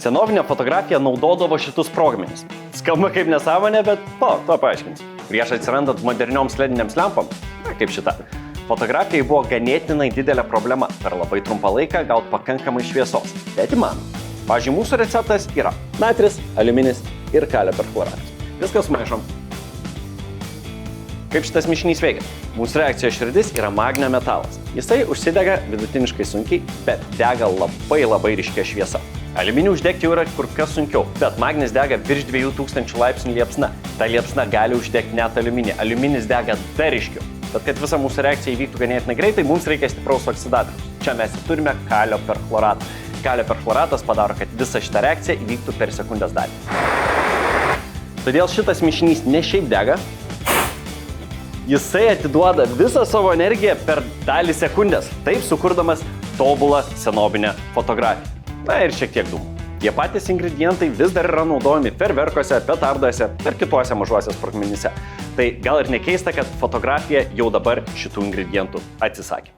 Senovinė fotografija naudodavo šitus sprogmenis. Skamba kaip nesąmonė, bet to paaiškinsiu. Prieš atsirandant modernioms ledinėms lempom, kaip šita, fotografijai buvo ganėtinai didelė problema per labai trumpą laiką gauti pakankamai šviesos. Bet įmanoma. Pavyzdžiui, mūsų receptas yra natris, aliuminis ir kalio perfluoratas. Viską sumaišom. Kaip šitas mišinys veikia? Mūsų reakcijos širdis yra magnio metalas. Jisai užsidega vidutiniškai sunkiai, bet dega labai ryškia šviesa. Aliuminį uždegti jau yra kur kas sunkiau, bet magnis dega virš 2000 laipsnių liepsna. Ta liepsna gali uždegti net aliuminį. Aliuminis dega dar ryškiau. Bet kad visa mūsų reakcija įvyktų ganėtinai greitai, mums reikia stipraus oksidatoriaus. Čia mes turime kalio perfluoratą. Kalio perfluoratas padaro, kad visa šita reakcija įvyktų per sekundės dalį. Todėl šitas mišinys ne šiaip dega, jisai atiduoda visą savo energiją per dalį sekundės, taip sukurdamas tobulą senovinę fotografiją. Na ir šiek tiek dūmų. Tie patys ingredientai vis dar yra naudojami ferverkuose, petarduose ir kituose mažuose sprogmenyse. Tai gal ir nekeista, kad fotografija jau dabar šitų ingredientų atsisakė.